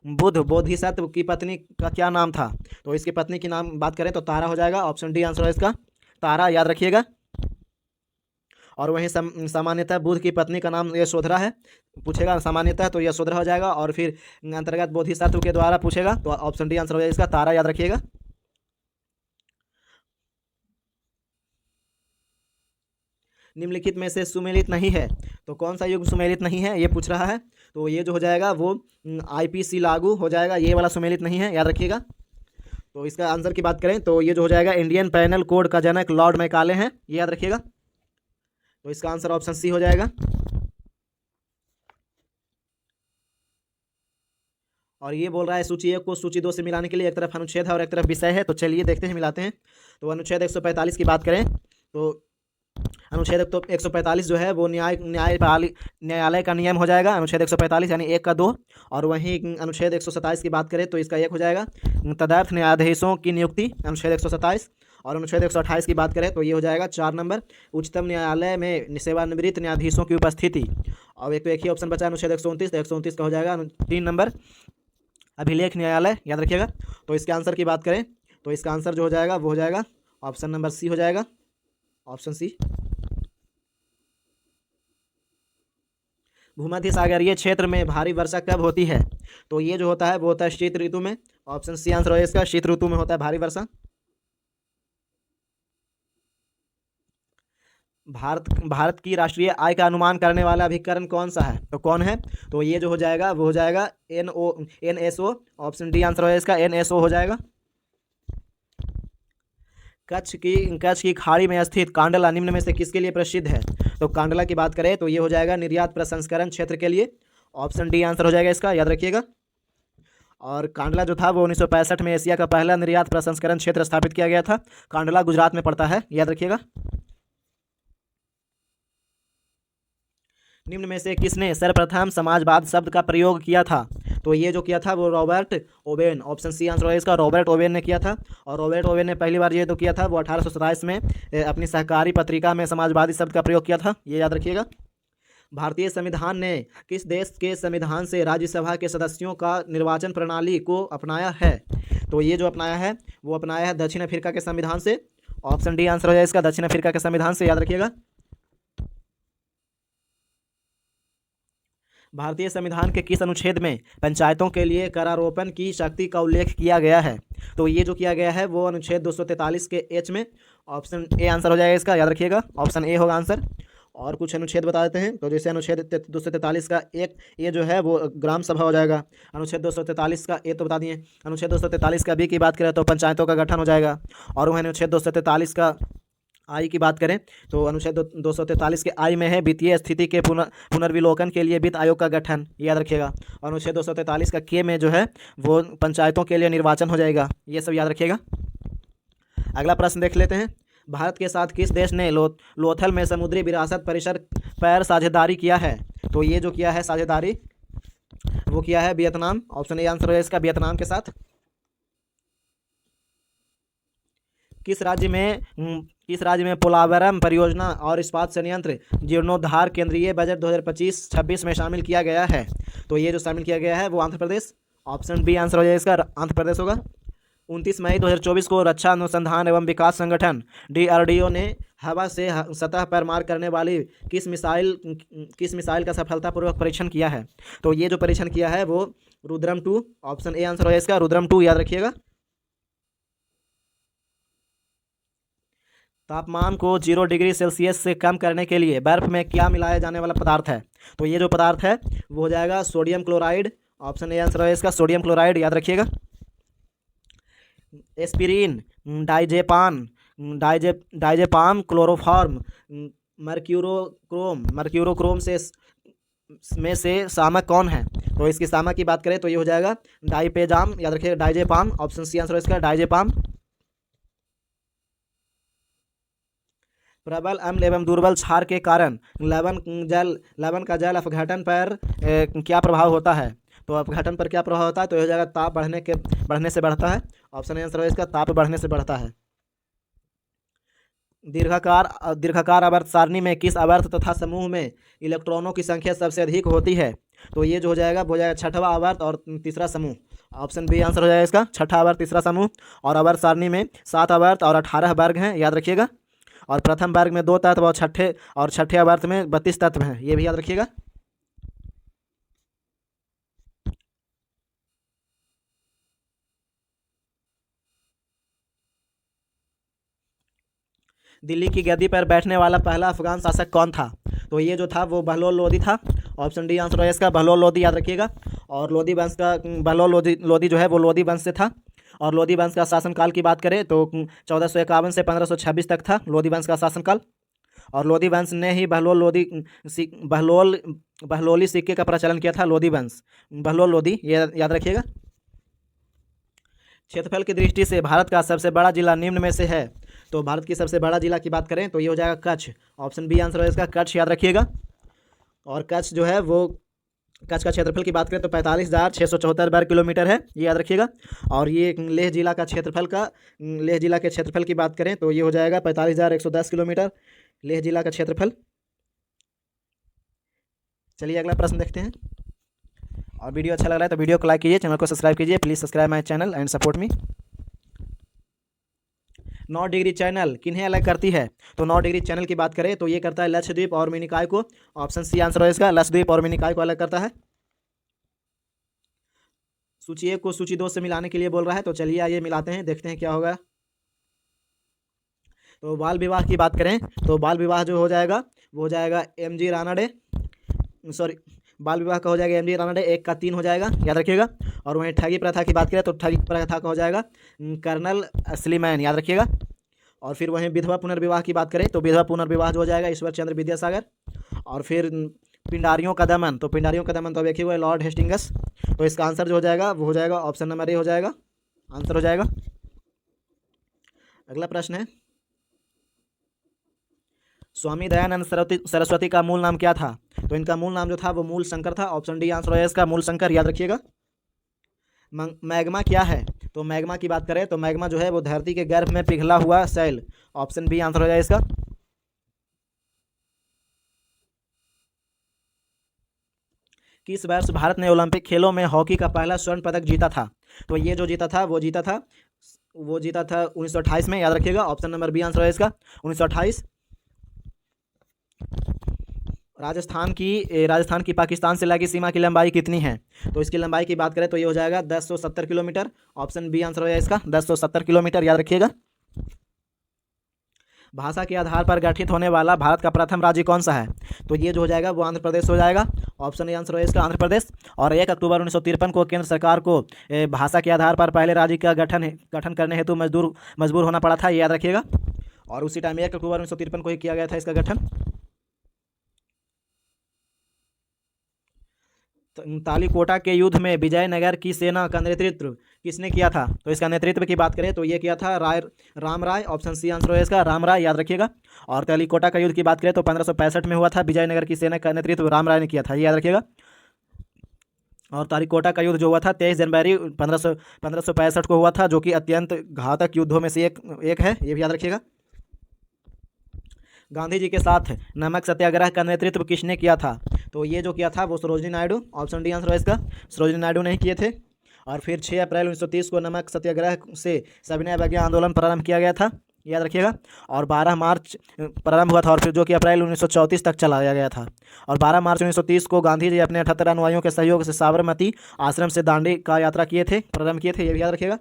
बुद्ध बोधिसत्व की पत्नी का क्या नाम था? तो इसकी पत्नी की नाम बात करें तो तारा हो जाएगा, ऑप्शन डी आंसर है इसका, तारा याद रखिएगा। और वहीं सामान्यतः बुद्ध की पत्नी का नाम यशोधरा है, पूछेगा सामान्यतः तो यशोधरा हो जाएगा। और फिर अंतर्गत बोधिसत्व के द्वारा पूछेगा तो ऑप्शन डी आंसर हो जाएगा इसका, तारा याद रखिएगा। निम्नलिखित में से सुमेलित नहीं है, तो कौन सा युग सुमेलित नहीं है ये पूछ रहा है। तो ये जो हो जाएगा वो IPC लागू हो जाएगा, ये वाला सुमेलित नहीं है, याद रखिएगा। तो इसका आंसर की बात करें तो ये जो हो जाएगा इंडियन पैनल कोड का जनक लॉर्ड मैकाले हैं, ये याद रखिएगा। तो इसका आंसर ऑप्शन सी हो जाएगा। और ये बोल रहा है सूची 1 को सूची 2 से मिलाने के लिए एक तरफ अनुच्छेद है और एक तरफ विषय है, तो चलिए देखते हैं, मिलाते हैं। तो अनुच्छेद 145 की बात करें तो अनुच्छेद 145 जो है वो न्यायालय का नियम हो जाएगा, अनुच्छेद 145 यानी 1 का 2। और वहीं अनुच्छेद 127 की बात करें तो इसका 1 हो जाएगा, तदर्थ न्यायाधीशों की नियुक्ति, अनुच्छेद 127। और अनुच्छेद 128 की बात करें तो ये हो जाएगा 4 नंबर, उच्चतम न्यायालय में सेवानिवृत्त न्यायाधीशों की उपस्थिति। और एक ही ऑप्शन बचा अनुच्छेद 129, तो 129 का हो जाएगा 3 नंबर, अभिलेख न्यायालय, याद रखिएगा। तो इसके आंसर की बात करें तो इसका आंसर जो हो जाएगा वो हो जाएगा ऑप्शन नंबर सी हो जाएगा, ऑप्शन सी। भूमध्य सागरीय क्षेत्र में भारी वर्षा कब होती है? तो ये जो होता है वो होता है शीत ऋतु में, ऑप्शन सी आंसर है इसका, शीत ऋतु में होता है भारी वर्षा। भारत की राष्ट्रीय आय का अनुमान करने वाला अभिकरण कौन सा है? तो कौन है? तो ये जो हो जाएगा वो हो जाएगा NSO, ऑप्शन डी आंसर है इसका, NSO हो जाएगा। कच्छ की खाड़ी में स्थित कांडला निम्न में से किसके लिए प्रसिद्ध है? तो कांडला की बात करें तो ये हो जाएगा निर्यात प्रसंस्करण क्षेत्र के लिए, ऑप्शन डी आंसर हो जाएगा इसका, याद रखिएगा। और कांडला जो था वो 1965 में एशिया का पहला निर्यात प्रसंस्करण क्षेत्र स्थापित किया गया था। कांडला गुजरात में पड़ता है, याद रखिएगा। निम्न में से किसने सर्वप्रथम समाजवाद शब्द का प्रयोग किया था? तो ये जो किया था वो Robert Owen, option C answer है इसका, रॉबर्ट ओवेन ने किया था। और रॉबर्ट ओवेन ने पहली बार ये तो किया था वो 1827 में अपनी सहकारी पत्रिका में समाजवादी शब्द का प्रयोग किया था, ये याद रखिएगा। भारतीय संविधान ने किस देश के संविधान से राज्यसभा के सदस्यों का निर्वाचन प्रणाली को अपनाया है? तो ये जो अपनाया है वो अपनाया है दक्षिण अफ्रीका के संविधान से, ऑप्शन डी आंसर हो जाए इसका, दक्षिण अफ्रीका के संविधान से, याद रखिएगा। भारतीय संविधान के किस अनुच्छेद में पंचायतों के लिए करारोपण की शक्ति का उल्लेख किया गया है? तो ये जो किया गया है वो अनुच्छेद 243 के H में, ऑप्शन ए आंसर हो जाएगा इसका, याद रखिएगा, ऑप्शन ए होगा आंसर। और कुछ अनुच्छेद बता देते हैं, तो जैसे अनुच्छेद 243 का एक ये जो है वो ग्राम सभा हो जाएगा। अनुच्छेद 243 का ए तो बता दिए। अनुच्छेद 243 का बी की बात करें तो पंचायतों का गठन हो जाएगा। और वह अनुच्छेद 243 का आई की बात करें तो अनुच्छेद 243 के आई में है वित्तीय स्थिति के पुनर्विलोकन के लिए वित्त आयोग का गठन, याद रखिएगा। और अनुच्छेद 243 का के में जो है वो पंचायतों के लिए निर्वाचन हो जाएगा, ये सब याद रखिएगा। अगला प्रश्न देख लेते हैं। भारत के साथ किस देश ने लोथल में समुद्री विरासत परिसर पर साझेदारी किया है? तो ये जो किया है साझेदारी, वो किया है वियतनाम। ऑप्शन ए आंसर है इसका, वियतनाम के साथ। किस राज्य में पोलावरम परियोजना और इस्पात संयंत्र जीर्णोद्धार केंद्रीय बजट 2025-26 में शामिल किया गया है? तो ये जो शामिल किया गया है वो Andhra Pradesh. Option B answer हो जाएगा इसका, आंध्र प्रदेश होगा। 29 मई 2024 को रक्षा अनुसंधान एवं विकास संगठन DRDO ने हवा से सतह पर मार करने वाली किस मिसाइल का सफलतापूर्वक परीक्षण किया है? तो ये जो परीक्षण किया है वो रुद्रम 2। ऑप्शन ए आंसर हो जाएगा इसका, रुद्रम 2, याद रखिएगा। तापमान को 0 डिग्री सेल्सियस से कम करने के लिए बर्फ में क्या मिलाया जाने वाला पदार्थ है? तो ये जो पदार्थ है वो हो जाएगा sodium chloride. Option A answer है इसका, सोडियम क्लोराइड, याद रखिएगा। एस्पिरिन, डाइजेपाम, क्लोरोफॉर्म, मर्क्यूरोक्रोम में से शामक कौन है? तो इसकी शामक की बात करें तो ये हो जाएगा डाइपेजाम, याद रखिएगा, डाइजेपाम। ऑप्शन सी आंसर है इसका, डाइजेपाम। प्रबल अम्ल एवं दुर्बल क्षार के कारण लवण का जल अपघटन पर क्या प्रभाव होता है? तो अपघटन पर क्या प्रभाव होता है? तो यह हो जाएगा ताप बढ़ने से बढ़ता है। ऑप्शन आंसर है इसका, ताप बढ़ने से बढ़ता है। दीर्घाकार आवर्त सारणी में किस आवर्त तथा समूह में इलेक्ट्रॉनों की संख्या सबसे अधिक होती है? तो ये जो हो जाएगा वो हो जाएगा छठवां आवर्त और तीसरा समूह। ऑप्शन बी आंसर हो जाएगा इसका, छठा आवर्त तीसरा समूह। और आवर्त सारणी में 7 आवर्त और 18 वर्ग हैं, याद रखिएगा। और प्रथम वर्ग में 2 तत्व और छठे आवर्त में 32 तत्व हैं, ये भी याद रखिएगा। दिल्ली की गद्दी पर बैठने वाला पहला अफगान शासक कौन था? तो ये जो था वो बहलोल लोदी था। ऑप्शन डी आंसर है इसका, बहलोल लोदी, याद रखिएगा। और लोदी वंश का बहलोल लोदी जो है वो लोदी वंश से था। और लोदी वंश का शासनकाल की बात करें तो 1451 से 1526 तक था लोदी वंश का शासनकाल। और लोदी वंश ने ही बहलोली सिक्के का प्रचलन किया था, लोदी वंश, बहलोल लोदी, ये याद रखिएगा। क्षेत्रफल की दृष्टि से भारत का सबसे बड़ा जिला निम्न में से है? तो भारत की सबसे बड़ा जिला की बात करें तो ये हो जाएगा कच्छ। ऑप्शन बी आंसर है इसका, कच्छ, याद रखिएगा। और कच्छ जो है वो, कच्छ का क्षेत्रफल की बात करें तो 45,674 वर्ग किलोमीटर है, ये याद रखिएगा। और ये लेह जिला के क्षेत्रफल की बात करें तो ये हो जाएगा 45,110 किलोमीटर, लेह जिला का क्षेत्रफल। चलिए अगला प्रश्न देखते हैं। और वीडियो अच्छा लग रहा है तो वीडियो को लाइक कीजिए, चैनल को सब्सक्राइब कीजिए। Please subscribe my channel and support me. 9 degree channel किन्हें अलग करती है? तो 9 डिग्री चैनल की बात करें तो ये करता है लक्षद्वीप और मिनिकॉय को। ऑप्शन सी आंसर है इसका, लक्षद्वीप और मिनिकॉय को अलग करता है। सूची 1 को सूची 2 से मिलाने के लिए बोल रहा है, तो चलिए आइए मिलाते हैं, देखते हैं क्या होगा। तो बाल विवाह की बात करें तो बाल विवाह जो हो जाएगा वो हो जाएगा MG रानडे, सॉरी, बाल विवाह का हो जाएगा MG रानडे, 1 का 3 हो जाएगा, याद रखिएगा। और वहीं ठगी प्रथा की बात करें तो ठगी प्रथा का हो जाएगा कर्नल स्लीमैन, याद रखिएगा। और फिर वहीं विधवा पुनर्विवाह की बात करें तो विधवा पुनर्विवाह जो हो जाएगा ईश्वर चंद्र विद्यासागर। और फिर पिंडारियों का दमन, तो पिंडारियों का दमन तो देखिए हुआ लॉर्ड हेस्टिंगस। तो इसका आंसर जो हो जाएगा वो हो जाएगा ऑप्शन नंबर ए हो जाएगा, आंसर हो जाएगा। अगला प्रश्न है, स्वामी दयानंद सरस्वती का मूल नाम क्या था? तो इनका मूल नाम जो था वो मूल शंकर था। ऑप्शन डी आंसर है इसका, मूल शंकर, याद रखिएगा। मैग्मा क्या है? तो मैग्मा की बात करें तो मैग्मा जो है वो धरती के गर्भ में पिघला हुआ शैल। ऑप्शन बी आंसर हो जाए इसका। किस वर्ष भारत ने ओलंपिक खेलों में हॉकी का पहला स्वर्ण पदक जीता था? तो ये जो जीता था वो जीता था 1928 में, याद रखिएगा। ऑप्शन नंबर बी आंसर है इसका, 1928। राजस्थान की पाकिस्तान से लगी सीमा की लंबाई कितनी है? तो इसकी लंबाई की बात करें तो ये हो जाएगा 1070 किलोमीटर। ऑप्शन बी आंसर हो जाएगा इसका, 1070 किलोमीटर, याद रखिएगा। भाषा के आधार पर गठित होने वाला भारत का प्रथम राज्य कौन सा है? तो ये जो हो जाएगा वो आंध्र प्रदेश हो जाएगा। ऑप्शन ए आंसर है इसका, आंध्र प्रदेश। और 1 अक्टूबर 1953 को केंद्र सरकार को भाषा के आधार पर पहले राज्य का गठन करने हेतु मजबूर होना पड़ा था, ये याद रखिएगा। और उसी टाइम 1 अक्टूबर 1953 को ही किया गया था इसका गठन। तालीकोटा के युद्ध में विजयनगर की सेना का नेतृत्व किसने किया था? तो इसका नेतृत्व की बात करें तो ये किया था राम राय। ऑप्शन सी आंसर है इसका, राम राय, याद रखिएगा। और तालीकोटा का युद्ध की बात करें तो 1565 में हुआ था। विजयनगर की सेना का नेतृत्व राम राय ने किया था, ये याद रखिएगा। और तालीकोटा का युद्ध जो हुआ था 23 जनवरी 1565 को हुआ था, जो कि अत्यंत घातक युद्धों में से एक है, ये भी याद रखिएगा। गांधी जी के साथ नमक सत्याग्रह का नेतृत्व किसने किया था? तो ये जो किया था वो Sarojini Naidu. Option D answer है इसका, सरोजिनी नायडू ने किए थे। और फिर 6 अप्रैल 1930 को नमक सत्याग्रह से सविनय अवज्ञा आंदोलन प्रारंभ किया गया था, याद रखिएगा। और 12 मार्च प्रारंभ हुआ था और फिर जो कि अप्रैल 1934 तक चलाया गया था। और 12 मार्च 1930 को गांधी जी अपने 78 अनुयायियों के सहयोग से साबरमती आश्रम से दांडी का यात्रा किए थे, प्रारंभ किए थे, ये भी याद रखिएगा।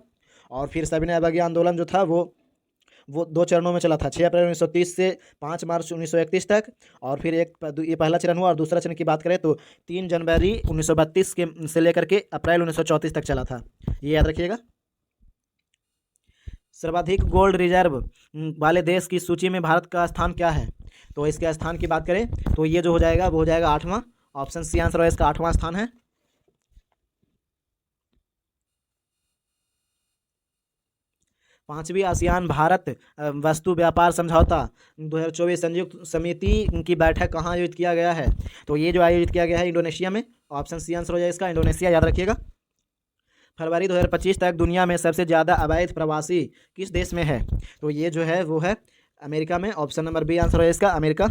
और फिर सविनय अवज्ञा आंदोलन जो था वो 2 चरणों में चला था, 6 अप्रैल 1930 से 5 मार्च 1931 तक। और फिर ये पहला चरण हुआ। और दूसरा चरण की बात करें तो 3 जनवरी 1932 के से लेकर के अप्रैल 1934 तक चला था, ये याद रखिएगा। सर्वाधिक गोल्ड रिजर्व वाले देश की सूची में भारत का स्थान क्या है? तो इसके स्थान की बात करें तो ये जो हो जाएगा वो हो जाएगा 8वां। ऑप्शन सी आंसर है इसका, 8वां स्थान है। 5वीं आसियान भारत वस्तु व्यापार समझौता 2024 संयुक्त समिति की बैठक कहाँ आयोजित किया गया है? तो ये जो आयोजित किया गया है इंडोनेशिया में। ऑप्शन सी आंसर हो जाए इसका, इंडोनेशिया, याद रखिएगा। फरवरी 2025 तक दुनिया में सबसे ज़्यादा अवैध प्रवासी किस देश में है? तो ये जो है वो है अमेरिका में। ऑप्शन नंबर बी आंसर है इसका, अमेरिका।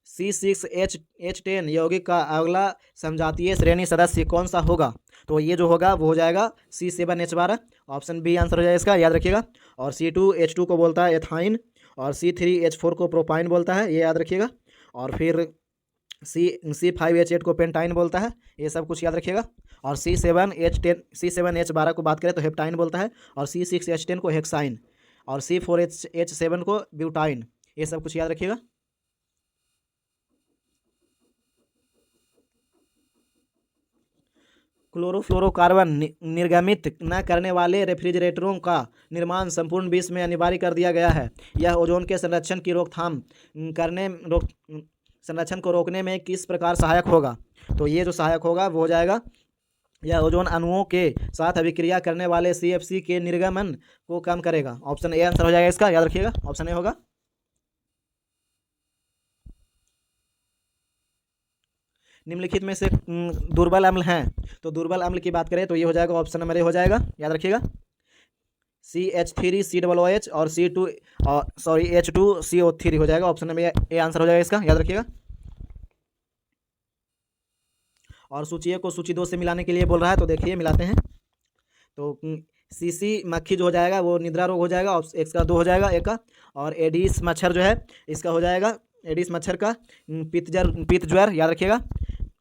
C6H10 यौगिक का अगला समजातीय श्रेणी सदस्य कौन सा होगा? तो ये जो होगा वो हो जाएगा C7H12। ऑप्शन बी आंसर हो जाएगा इसका, याद रखिएगा। और C2H2 को बोलता है एथाइन, और C3H4 को प्रोपाइन बोलता है, ये याद रखिएगा। और फिर C5H8 को पेंटाइन बोलता है, ये सब कुछ याद रखिएगा। और C7H12 को बात करें तो हेप्टाइन बोलता है, और C6H10 को हेक्साइन, और C4H7 को ब्यूटाइन, ये सब कुछ याद रखिएगा। क्लोरोफ्लोरोकार्बन निर्गमित न करने वाले रेफ्रिजरेटरों का निर्माण संपूर्ण विश्व में अनिवार्य कर दिया गया है। यह ओजोन के संरक्षण की संरक्षण को रोकने में किस प्रकार सहायक होगा? तो ये जो सहायक होगा वो हो जाएगा, यह ओजोन अणुओं के साथ अभिक्रिया करने वाले CFC के निर्गमन को कम करेगा। ऑप्शन ए आंसर हो जाएगा इसका, याद रखिएगा। ऑप्शन ए होगा। निम्नलिखित में से दुर्बल अम्ल हैं, तो दुर्बल अम्ल की बात करें तो ये हो जाएगा, ऑप्शन नंबर ए हो जाएगा, याद रखिएगा। CH3COOH और H2CO3 हो जाएगा। ऑप्शन नंबर ए आंसर हो जाएगा इसका, याद रखिएगा। और सूची ए को सूची 2 से मिलाने के लिए बोल रहा है, तो देखिए मिलाते हैं। तो सीसी मक्खी जो हो जाएगा वो निद्रा रोग हो जाएगा, इसका 2 हो जाएगा, एक का। और एडिस मच्छर जो है इसका हो जाएगा, एडिस मच्छर का पित्त ज्वर, याद रखिएगा।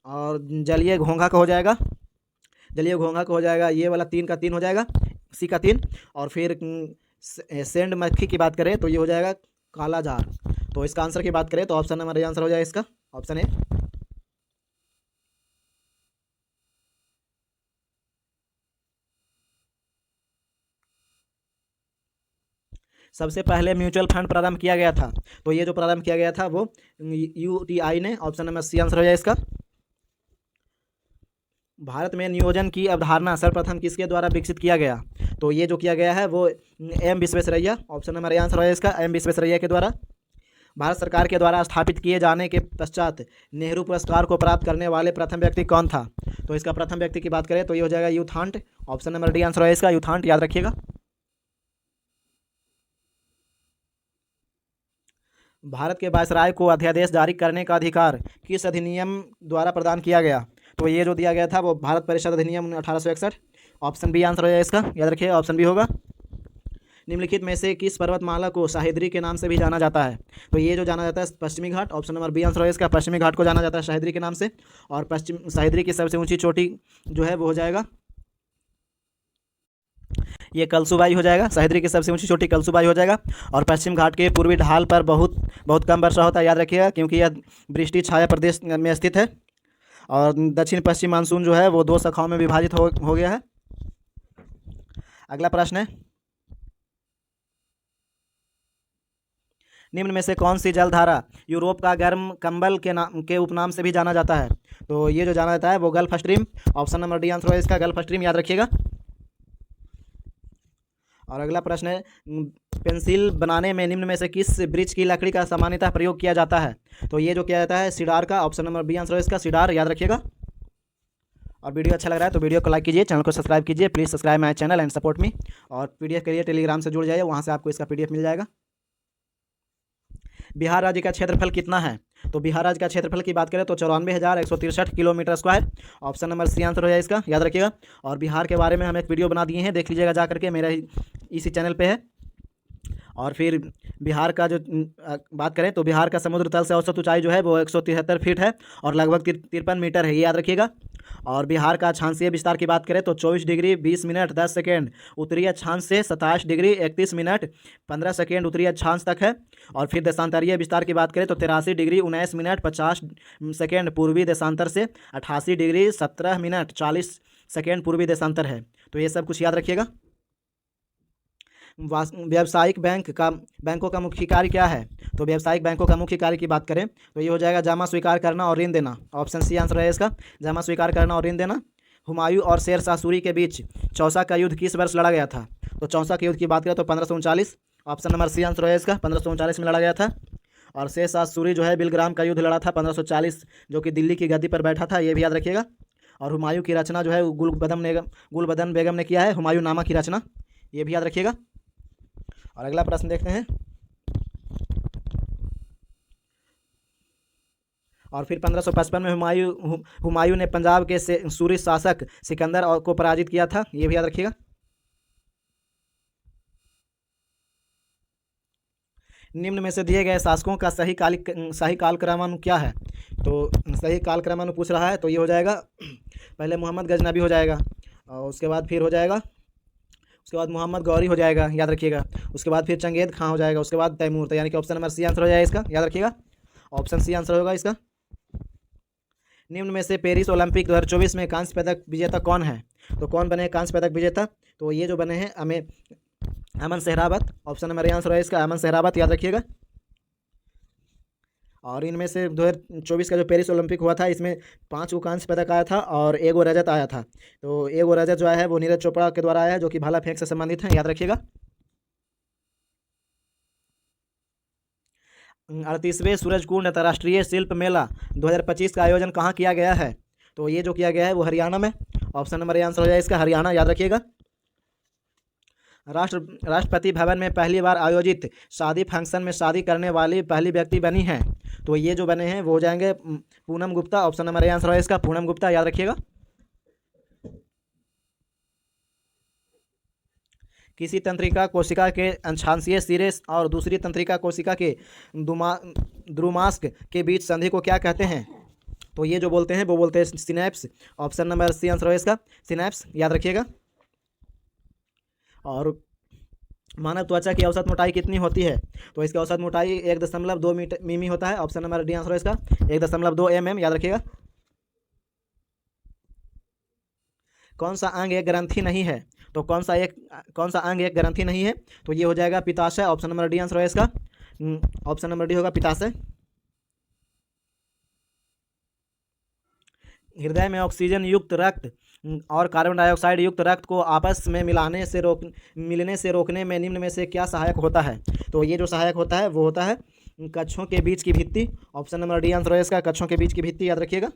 और जलीय घोंघा का हो जाएगा, जलीय घोंघा का हो जाएगा ये वाला 3 का 3 हो जाएगा, सी का 3। और फिर सेंड मक्खी की बात करें तो ये हो जाएगा काला जार। तो इसका आंसर की बात करें तो ऑप्शन नंबर ए आंसर हो जाएगा इसका, ऑप्शन ए। सबसे पहले म्यूचुअल फंड प्रारंभ किया गया था, तो ये जो प्रारंभ किया गया था वो UTI ने। ऑप्शन नंबर सी आंसर हो जाए इसका। भारत में नियोजन की अवधारणा सर्वप्रथम किसके द्वारा विकसित किया गया? तो ये जो किया गया है वो M Visvesvaraya. Option number A answer है इसका, एम विश्वेश्वरैया के द्वारा। भारत सरकार के द्वारा स्थापित किए जाने के पश्चात नेहरू पुरस्कार को प्राप्त करने वाले प्रथम व्यक्ति कौन था? तो इसका प्रथम व्यक्ति की बात करें तो ये हो जाएगा यूथांट। ऑप्शन नंबर डी आंसर है इसका, यूथांट, याद रखिएगा। भारत के वायसराय को अध्यादेश जारी करने का अधिकार किस अधिनियम द्वारा प्रदान किया गया? तो ये जो दिया गया था वो भारत परिषद अधिनियम 1861। ऑप्शन बी आंसर हो जाएगा इसका, याद रखिए, ऑप्शन बी होगा। निम्नलिखित में से किस पर्वतमाला को सह्याद्री के नाम से भी जाना जाता है? तो ये जो जाना जाता है पश्चिमी घाट। ऑप्शन नंबर बी आंसर है इसका, पश्चिमी घाट को जाना जाता है सह्याद्री के नाम से। और सह्याद्री की सबसे ऊंची चोटी जो है वो हो जाएगा ये कलसुबाई हो जाएगा। सह्याद्री की सबसे ऊंची चोटी कलसुबाई हो जाएगा। और पश्चिम घाट के पूर्वी ढाल पर बहुत कम वर्षा होता है, याद रखिएगा, क्योंकि यह वृष्टि छाया प्रदेश में स्थित है। और दक्षिण पश्चिम मानसून जो है वो 2 शाखाओं में विभाजित हो गया है। अगला प्रश्न है, निम्न में से कौन सी जलधारा यूरोप का गर्म कंबल के उपनाम से भी जाना जाता है? तो ये जो जाना जाता है वो gulf stream. Option number D answer है इसका, गल्फ स्ट्रीम, याद रखिएगा। और अगला प्रश्न है, पेंसिल बनाने में निम्न में से किस वृक्ष की लकड़ी का सामान्यतः प्रयोग किया जाता है? तो ये जो किया जाता है सिडार का। ऑप्शन नंबर बी आंसर है इसका, सिडार, याद रखिएगा। और वीडियो अच्छा लग रहा है तो वीडियो को लाइक कीजिए, चैनल को सब्सक्राइब कीजिए, please subscribe my channel and support me. और पीडीएफ के लिए टेलीग्राम से जुड़ जाइए, वहाँ से आपको इसका पीडीएफ मिल जाएगा। बिहार राज्य का क्षेत्रफल कितना है? तो बिहार राज्य का क्षेत्रफल की बात करें तो 94,163 kilometre square. Option number C answer हो जाए इसका, याद रखिएगा। और बिहार के बारे में हम एक वीडियो बना दिए हैं, देख लीजिएगा जा करके, मेरा इसी चैनल पे है। और फिर बिहार का जो बात करें तो बिहार का समुद्र तल से औसत ऊंचाई जो है वो 173 फीट है और लगभग 53 मीटर है, ये याद रखिएगा। और बिहार का अक्षांशीय विस्तार की बात करें तो 24 डिग्री 20 मिनट 10 सेकेंड उत्तरी अक्षांश से 27 डिग्री 31 मिनट 15 सेकेंड उत्तरी अक्षांश तक है। और फिर देशांतरीय विस्तार की बात करें तो 83 डिग्री 19 मिनट 50 सेकेंड पूर्वी देशांतर से 88 डिग्री 17 मिनट 40 सेकेंड पूर्वी देशांतर है। तो ये सब कुछ याद रखिएगा। व्यावसायिक बैंकों का मुख्य कार्य क्या है? तो व्यावसायिक बैंकों का मुख्य कार्य की बात करें तो ये हो जाएगा जमा स्वीकार करना और ऋण देना। ऑप्शन सी आंसर है इसका, जमा स्वीकार करना और ऋण देना। हुमायूं और शेर शाह सूरी के बीच चौसा का युद्ध किस वर्ष लड़ा गया था? तो चौसा के युद्ध की बात करें तो 1539। ऑप्शन नंबर सी आंसर है इसका, 1539 में लड़ा गया था। और शेर शाह सूरी जो है बिलग्राम का युद्ध लड़ा था 1540, जो कि दिल्ली की गद्दी पर बैठा था, ये भी याद रखिएगा। और हुमायूं की रचना जो है गुलबदन बेगम ने किया है, हुमायूं नामा की रचना, ये भी याद रखिएगा। और अगला प्रश्न देखते हैं। और फिर 1555 में हुमायूं ने पंजाब के सूरी शासक सिकंदर को पराजित किया था, ये भी याद रखिएगा। निम्न में से दिए गए शासकों का सही कालक्रमानु क्या है? तो सही कालक्रमानु पूछ रहा है तो ये हो जाएगा, पहले मोहम्मद गजनबी हो जाएगा, और उसके बाद फिर हो जाएगा, उसके बाद मोहम्मद गौरी हो जाएगा, याद रखिएगा। उसके बाद फिर चंगेज खां हो जाएगा, उसके बाद तैमूर। तो यानी कि ऑप्शन नंबर सी आंसर हो जाएगा इसका, याद रखिएगा। ऑप्शन सी आंसर होगा इसका। निम्न में से पेरिस ओलंपिक 2024 में कांस्य पदक विजेता कौन है? तो कौन बने कांस्य पदक विजेता? तो ये जो बने हैं Aman Sehrawat. Option number A answer है इसका, अमन सहरावत, याद रखिएगा। और इनमें से 2024 का जो पेरिस ओलंपिक हुआ था इसमें 5 कांस्य पदक आया था और 1 रजत आया था। तो 1 रजत जो है वो नीरज चोपड़ा के द्वारा आया है, जो कि भाला फेंक से संबंधित है, याद रखिएगा। 38वें सूरजकुंड अंतर्राष्ट्रीय शिल्प मेला 2025 का आयोजन कहाँ किया गया है? तो ये जो किया गया है वो हरियाणा में। ऑप्शन नंबर ए आंसर हो जाए इसका, हरियाणा, याद रखिएगा। राष्ट्रपति भवन में पहली बार आयोजित शादी फंक्शन में शादी करने वाली पहली व्यक्ति बनी हैं। तो ये जो बने हैं वो हो जाएंगे Poonam Gupta. Option number A answer है इसका, पूनम गुप्ता, याद रखिएगा। किसी तंत्रिका कोशिका के अक्षांशीय सिरे और दूसरी तंत्रिका कोशिका के द्रुमास्क के बीच संधि को क्या कहते हैं? तो ये जो बोलते हैं वो बोलते हैं synapse. Option number C answer है इसका, सिनेप्स, याद रखिएगा। और मानव त्वचा की औसत मोटाई कितनी होती है? तो इसकी औसत मोटाई 1.2 मिमी होता है। ऑप्शन नंबर डी आंसर है इसका, 1.2 mm, याद रखिएगा। कौन सा अंग एक ग्रंथि नहीं है? तो कौन सा अंग एक ग्रंथि नहीं है? तो ये हो जाएगा पित्ताशय। ऑप्शन नंबर डी आंसर है इसका, ऑप्शन नंबर डी होगा पित्ताशय। हृदय में ऑक्सीजन युक्त रक्त और कार्बन डाइऑक्साइड युक्त रक्त को आपस में मिलने से रोकने में निम्न में से क्या सहायक होता है? तो ये जो सहायक होता है वो होता है कक्षों के बीच की भित्ति। ऑप्शन नंबर डी आंसर है इसका, कक्षों के बीच की भित्ति, याद रखिएगा।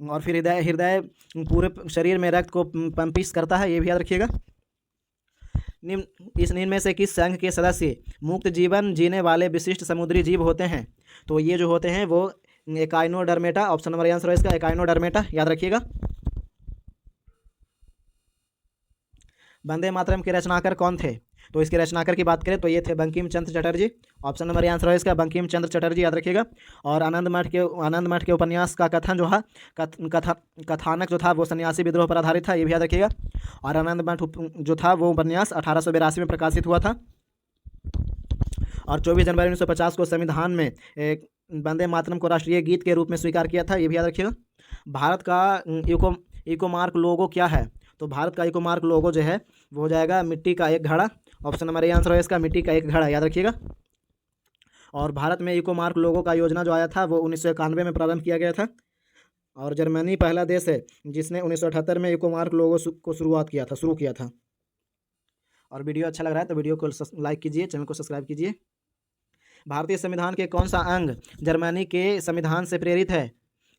और फिर हृदय पूरे शरीर में रक्त को पंपित करता है, ये भी याद रखिएगा। निम्न में से किस संघ के सदस्य मुक्त जीवन जीने वाले विशिष्ट समुद्री जीव होते हैं? तो ये जो होते हैं वो एकाइनोडर्मेटा। ऑप्शन नंबर आंसर है इसका, एकाइनोडर्मेटा, याद रखिएगा। वंदे मातरम के रचनाकार कौन थे? तो इसके रचनाकार की बात करें तो ये थे Bankim Chandra Chatterjee. Option number answer है इसका, बंकिम चंद्र चटर्जी, याद रखिएगा। और आनंद मठ के उपन्यास का कथन जो है कथानक जो था वो सन्यासी विद्रोह पर आधारित था, ये भी याद रखिएगा। और आनंद मठ जो था वो उपन्यास 1882 में प्रकाशित हुआ था। और 24 जनवरी 1950 को संविधान में वंदे मातरम को राष्ट्रीय गीत के रूप में स्वीकार किया था, ये भी याद रखिएगा। भारत का इको मार्क लोगो क्या है? तो भारत का इको मार्क लोगो जो है वो हो जाएगा मिट्टी का एक घड़ा। ऑप्शन नंबर ए आंसर है इसका, मिट्टी का एक घड़ा, याद रखिएगा। और भारत में इको मार्क लोगों का योजना जो आया था वो 1991 में प्रारंभ किया गया था। और जर्मनी पहला देश है जिसने 1978 में इको मार्क लोगों को शुरू किया था। और वीडियो अच्छा लग रहा है तो वीडियो को लाइक कीजिए, चैनल को सब्सक्राइब कीजिए। भारतीय संविधान के कौन सा अंग जर्मनी के संविधान से प्रेरित है?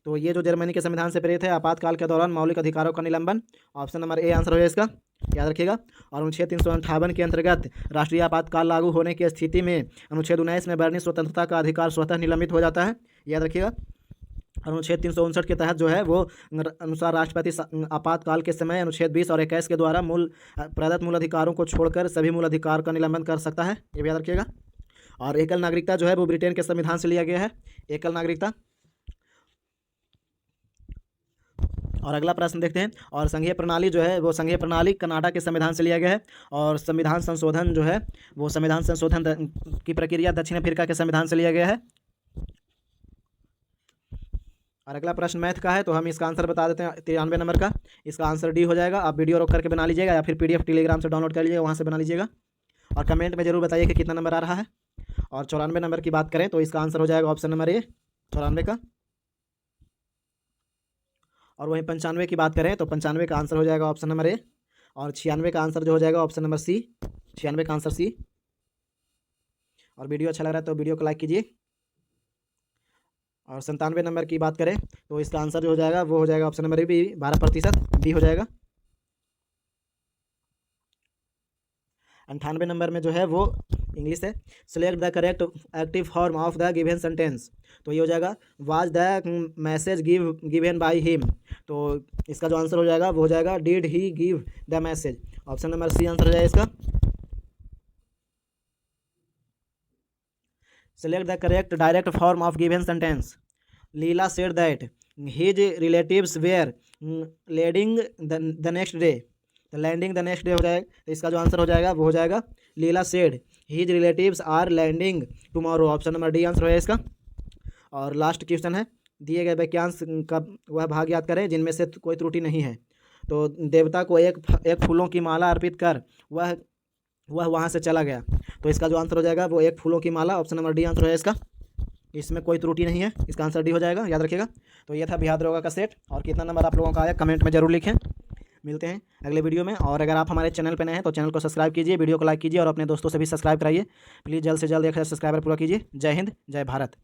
तो ये जो जर्मनी के संविधान से प्रेरित है, आपातकाल के दौरान मौलिक अधिकारों का निलंबन, ऑप्शन नंबर ए आंसर है इसका, याद रखिएगा। और अनुच्छेद 358 के अंतर्गत राष्ट्रीय आपातकाल लागू होने की स्थिति में अनुच्छेद 19 में वर्णित स्वतंत्रता का अधिकार स्वतः निलंबित हो जाता है, याद रखिएगा। अनुच्छेद 359 के तहत जो है वो अनुसार राष्ट्रपति आपातकाल के समय अनुच्छेद 20 और 21 के द्वारा प्रदत्त मूल अधिकारों को छोड़कर सभी मूल अधिकार का निलंबन कर सकता है, ये भी याद रखिएगा। और एकल नागरिकता जो है वो ब्रिटेन के संविधान से लिया गया है, एकल नागरिकता। और अगला प्रश्न देखते हैं। और संघीय प्रणाली जो है वो संघीय प्रणाली कनाडा के संविधान से लिया गया है। और संविधान संशोधन जो है वो संविधान संशोधन की प्रक्रिया दक्षिण अफ्रीका के संविधान से लिया गया है। और अगला प्रश्न मैथ का है तो हम इसका आंसर बता देते हैं 93 नंबर का। इसका आंसर डी हो जाएगा। आप वीडियो रोक करके बना लीजिएगा या फिर PDF टेलीग्राम से डाउनलोड कर लीजिएगा, वहाँ से बना लीजिएगा। और कमेंट में जरूर बताइए कि कितना नंबर आ रहा है। और 94 नंबर की बात करें तो इसका आंसर हो जाएगा ऑप्शन नंबर ए 94 का। और वहीं 95 की बात करें तो 95 का आंसर हो जाएगा ऑप्शन नंबर ए। और 96 का आंसर जो हो जाएगा ऑप्शन नंबर सी, 96 का आंसर सी। और वीडियो अच्छा लग रहा है तो वीडियो को लाइक कीजिए। और 97 नंबर की बात करें तो इसका आंसर जो हो जाएगा वो हो जाएगा ऑप्शन नंबर बी, 12% बी हो जाएगा। 98 नंबर में जो है वो इंग्लिश है। Select the correct active form of the given sentence, तो ये हो जाएगा was the message given by him. तो इसका जो आंसर हो जाएगा वो हो जाएगा did he give the message, option number C answer हो जाएगा इसका। Select the correct direct form of given sentence. Leela said that his relatives were landing the next day. तो लैंडिंग द नेक्स्ट डे हो जाएगा। तो इसका जो answer हो जाएगा वो हो जाएगा Leela said his relatives are landing tomorrow, option number D answer है इसका। और लास्ट क्वेश्चन है, दिए गए वाक्यांश का वह भाग याद करें जिनमें से कोई त्रुटि नहीं है। तो देवता को एक फूलों की माला अर्पित कर वह वहाँ से चला गया। तो इसका जो आंसर हो जाएगा वो एक फूलों की माला, ऑप्शन नंबर डी आंसर है इसका। इसमें कोई त्रुटि नहीं है, इसका आंसर डी हो जाएगा, याद रखिएगा। तो ये था बिहार दरोगा का सेट। और कितना नंबर आप लोगों का आया कमेंट में जरूर लिखें। मिलते हैं अगले वीडियो में। और अगर आप हमारे चैनल पर नए हैं तो चैनल को सब्सक्राइब कीजिए, वीडियो को लाइक कीजिए और अपने दोस्तों से भी सब्सक्राइब कराइए। प्लीज़ जल्द से जल्द 1000 सब्सक्राइबर पूरा कीजिए। जय हिंद, जय भारत।